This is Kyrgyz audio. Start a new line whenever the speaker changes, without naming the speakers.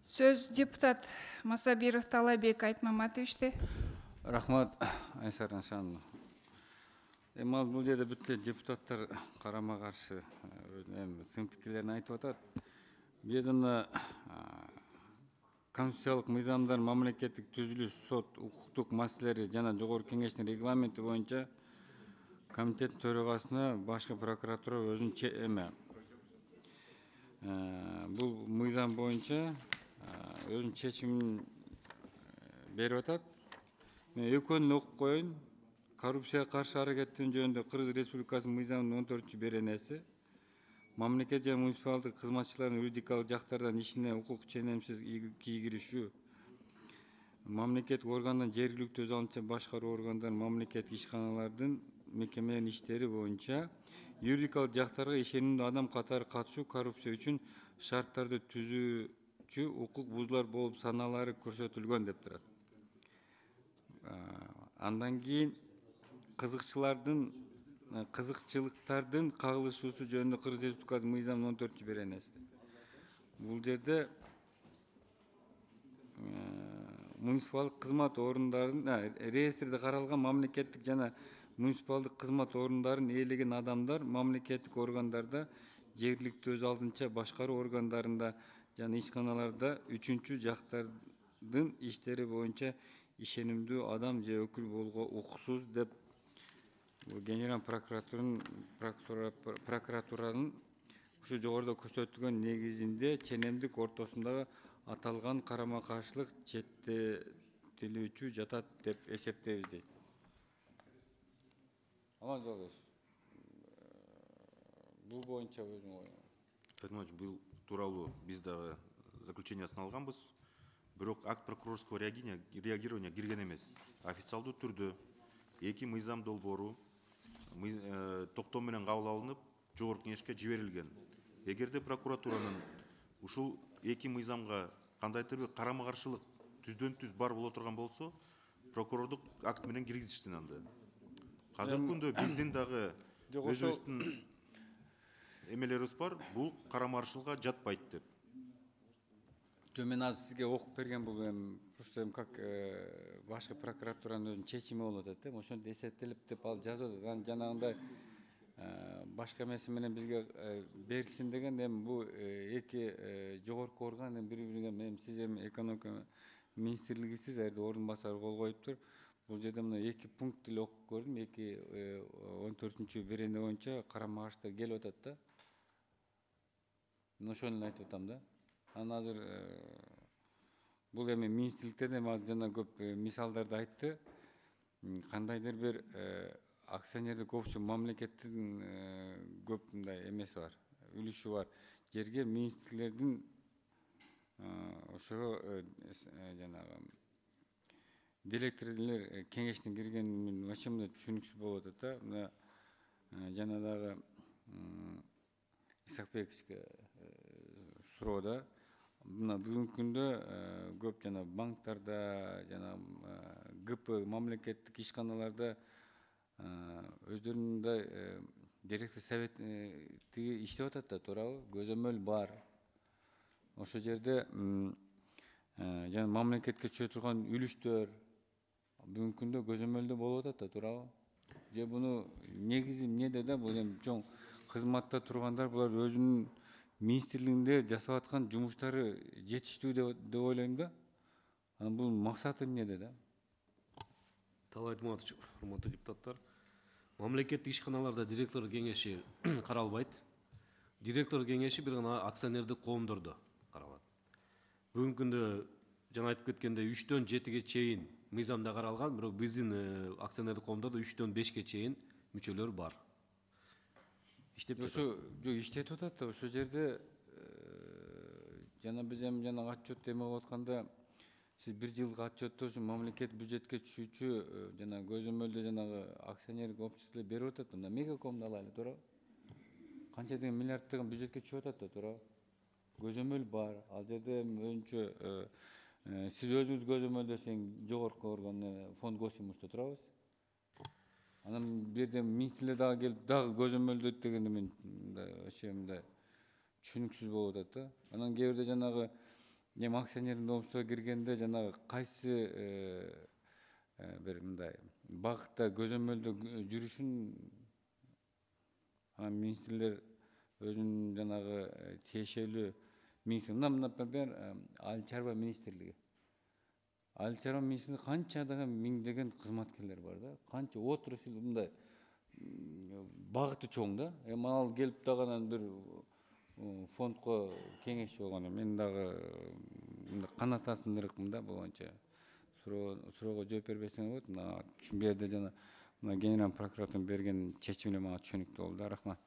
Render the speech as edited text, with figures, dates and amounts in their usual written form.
Söz депутат Масабиров Талабек Айтмаматовичте.
Рахмат, Айсар Насанова. Ал бул жерде бүт депутаттар карама каршы сын пикирлерин айтып атат. Бул жерде конституциялык мыйзамдар, мамлекеттик түзүлүш, сот, укуктук маселелери жана жогорку кеңештин регламенти боюнча комитет төрагасына башкы прокуратура өзүнүн бул мыйзам боюнча өзүнүн чечимин берип атат. Мен экөөнүн окуп коеюн. Коррупцияга каршы аракеттин жөнүндө Кыргыз Республикасынын мыйзамынын 14-беренеси мамлекет жана муниципалдык кызматчылардын юридикалык жактардан ишине укук ченемсиз кийгиришүү, мамлекеттик органдын жергиликтүү өз алдынча башкаруу органдарын мамлекеттик ишканалардын мекемелердин иштери боюнча юридикалык жактарга ишенимдүү адам катары катышуу коррупция үчүн шарттарды түзүүчү укук бузуулар болуп саналары көрсөтүлгөн деп турат. Андан кийин кызыкчылыктардын кагылышуусу жөнүндө Кыргыз Республикасынын мыйзамынын 14-беренеси. Бул жерде муниципалдык кызмат орундарынын реестрде каралган мамлекеттик жана муниципалдык кызмат орундарын ээлеген адамдар мамлекеттик органдарда, жергиликтүү өз алдынча башкаруу органдарында жана ишканаларда үчүнчү жактардын иштери боюнча ишенимдүү адам же өкүл болууга укуксуз деп Генерал прокуратуранын ушу жогоруда көрсөтүлгөн негизинде ченемдик ортосундагы аталган карама каршылык четтетилүүчү жатат деп эсептейбиз дейт. Бул боюнча өзүң оюң.
Бул тууралуу биз дагы заключениясын алганбыз. Бирок акт прокурорского реагирования кирген эмес. Официалдуу түрдө эки мыйзам долбоору токтом менен кабыл алынып, жогорку кеңешке жиберилген. Эгерде прокуратуранын ушул эки мыйзамга кандайдыр бир карама каршылык түздөн түз бар боло турган болсо, прокурордук акт менен киргизишсин анда. Азыркы күндө биздин дагы өзүбүздүн эмелерибиз бар, бул карама каршылыкка жатпайт деп.
Мен азыр сизге окуп берген бул просто как башкы прокуратуранын өзүнүн чечими болуп атат. Ошондо эсептелип деп ал жазып атат. Анан жанагындай башка эмеси менен бизге берилсин деген бул эки жогорку орган бири-бирине сиз экономика министрлигисиз ордун басары кол коюптур. Бул жерде мына эки пункт эле окуп көрдүм. Эки 14-берене боюнча карама каршылыктар келип атат да. Мен ошону эле айтып атам да. Анан азыр бул министрликтерден азыр жана көп мисалдарды айтты. Кандайдыр бир акционердик общество мамлекеттин көп мындай эмеси бар, үлүшү бар. Жерге министрлердин ошого жанагы директорлор кеңешине кирген вообще мындай түшүнүксүз болуп атат да. Жана дагы Исакбековичке суроода мына бүгүнкү күндө көп жана банктарда жана ГП мамлекеттик ишканаларда өздөрүнүн директор совети иштеп атат да, туурабы? Көзөмөл бар. Ошол жерде жана мамлекетке түшө турган үлүштөр бүгүнкү күндө көзөмөлдө болуп атат да, туурабы? Же буну негизи эмнеде да, бул чоң кызматта тургандар булар өзүнүн министрлигинде жасап аткан жумуштары жетиштүү деп ойлойм да. Анан бул максаты эмнеде да?
Талай Айтматович, урматтуу депутаттар. Мамлекеттик ишканаларда директор кеңеши каралбайт. Директор кеңеши бир гана акционердик коомдордо каралат. Бүгүнкү күндө жана айтып кеткендей 3-төн 7-ге чейин мыйзамда каралган, бирок биздин акционердик коомдордо 3-төн 5-ке чейин мүчөлөр бар. Иштеп
иштетип атат да. Ошол жерде жана биз жана отчет болуп атканда сиз бир жылгы отчетту мамлекет бюджетке түшүүчү жана көзөмөлдө жанагы акционердик общество берип атат да. Мына Мегакомду алайлы, туурабы? Канча деген миллиарддаган бюджетке түшүп атат да, туурабы? Көзөмөл бар. Ал жерде өзүнчө сиз өзүңүз көзөмөлдөсөң жогорку орган фонд госимущества, туурабыз? Анан бул жерде министрлер дагы келип дагы көзөмөлдөйт дегенде мен вообще мындай түшүнүксүз болуп атат да. Анан кээ бирде жанагы эми акционердин доомсузга киргенде жанагы кайсы бир мындай багытта көзөмөлдө жүрүшүн министрлер өзүнүн жанагы тиешелүү министр например айыл чарба министрлиги канчадаган миңдеген кызматкерлер бар да, канча отрасль мындай багыты чоң да. Эми ал келип дагы анан бир фондко кеңешчи болгону мен дагы канат астындырыкмын да бул боюнча. Суроого жооп бербесең болот. Мына бул жерде жана генерал прокуратуранын берген чечими мага түшүнүктүү болду. Рахмат.